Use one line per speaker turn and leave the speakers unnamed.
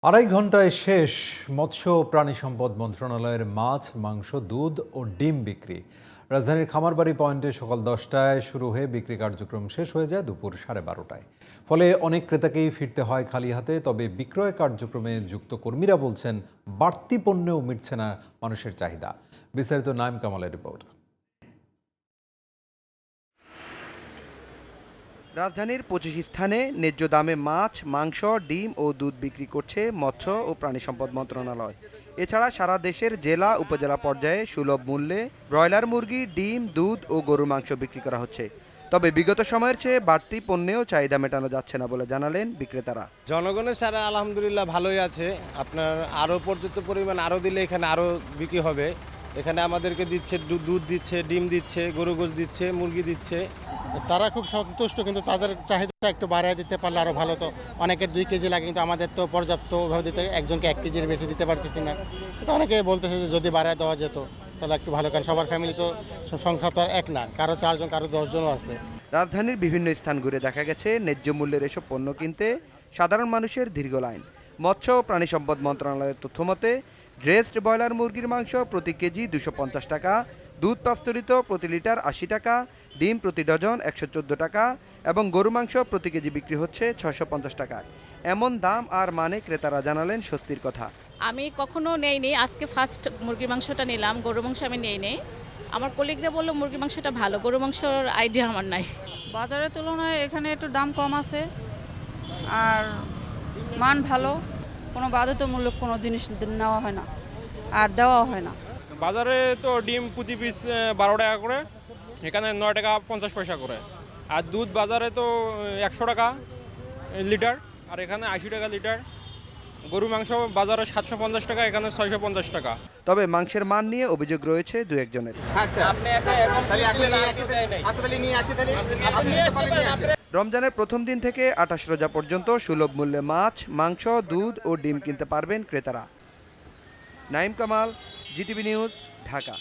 আড়াই ঘন্টায় শেষ মৎস্য ও প্রাণী সম্পদ মন্ত্রণালয়ের মাছ, মাংস, দুধ ও ডিম বিক্রি। রাজধানীর খামারবাড়ি পয়েন্টে সকাল 10টায় শুরু হয়ে বিক্রি কার্যক্রম শেষ হয়ে যায় দুপুর 12:30টায়। ফলে অনেক ক্রেতাকেই ফিরতে হয় খালি হাতে। তবে বিক্রয় কার্যক্রমে যুক্ত কর্মীরা বলছেন, বাড়তি পণ্যেও মিটছে না মানুষের চাহিদা। বিস্তারিত নাইম কামালের রিপোর্ট।
রাজধানীর 25 স্থানে ন্যায্য দামে মাছ, মাংস, ডিম ও দুধ বিক্রি করছে মৎস্য ও প্রাণী সম্পদ মন্ত্রণালয়। এছাড়া সারা দেশের জেলা উপজেলা পর্যায়ে সুলভ মূল্যে ব্রয়লার মুরগি, ডিম, দুধ ও গরুর মাংস বিক্রি করা হচ্ছে। তবে বিগত সময়ের চেয়ে বাড়তি পণ্যেও চাহিদা মেটানো যাচ্ছে না বলে জানালেন বিক্রেতারা।
জনগণের সারা আলহামদুলিল্লাহ ভালোই আছে। আপনার আরও পর্যাপ্ত পরিমাণ আরও দিলে এখানে আরও বিক্রি হবে। এখানে আমাদেরকে দিচ্ছে দুধ দিচ্ছে, ডিম দিচ্ছে, গরু গোশ দিচ্ছে, মুরগি দিচ্ছে।
তারা খুব সন্তুষ্ট, কিন্তু তাদের চাহিদা একটু বাড়ায় দিতে পারলে আরও ভালো। তো অনেকের 2 কেজি লাগে, কিন্তু আমাদের তো পর্যাপ্তভাবে দিতে, একজনকে 1 কেজির বেশি দিতে পারতেছি না। সেটা অনেকে বলতেছে যে যদি বাড়ায় দেওয়া যেত তাহলে একটু ভালো, কারণ সবার ফ্যামিলি তো সংখ্যা তো আর এক না, কারো 4 জন, কারো 10 জনও আছে।
রাজধানীর বিভিন্ন স্থান ঘুরে দেখা গেছে ন্যায্য মূল্যের এসব পণ্য কিনতে সাধারণ মানুষের দীর্ঘ লাইন। মৎস্য ও প্রাণী সম্পদ মন্ত্রণালয়ের তথ্য মতে ড্রেসড ব্রয়লার মুরগির মাংস প্রতি কেজি 250 টাকা, দুধ পাস্তুরিত প্রতি লিটার 80 টাকা, ডিম প্রতি ডজন 114 টাকা এবং গরু মাংস প্রতি কেজি বিক্রি হচ্ছে 650 টাকায়। এমন দাম আর মানে ক্রেতারা জানালেন স্বস্তির কথা।
আমি কখনো নেইনি, আজকে ফার্স্ট মুরগির মাংসটা নিলাম। গরু মাংস আমি নেই। আমার কলিগরা বললো মুরগির মাংসটা ভালো, গরু মাংসর আইডিয়া আমার নাই।
বাজারের তুলনায় এখানে একটু দাম কম আছে আর মান ভালো, কোনো বাধ্যতামূলক কোনো জিনিস নেওয়া হয় না আর দেওয়া হয় না।
বাজারে তো ডিম প্রতি পিস 12 টাকা করে, এখানে 9 টাকা 50 পয়সা করে। আর দুধ বাজারে তো 100 টাকা লিটার, আর এখানে 80 টাকা লিটার। গরু মাংস বাজারে 750 টাকা, এখানে 650 টাকা।
তবে মাংসের মান নিয়ে অভিযোগ রয়েছে দু একজনের। রমজানের প্রথম দিন থেকে 28 রোজা পর্যন্ত সুলভ মূল্যে মাছ, মাংস, দুধ ও ডিম কিনতে পারবেন ক্রেতারা। Naim Kamal, GTV news, Dhaka.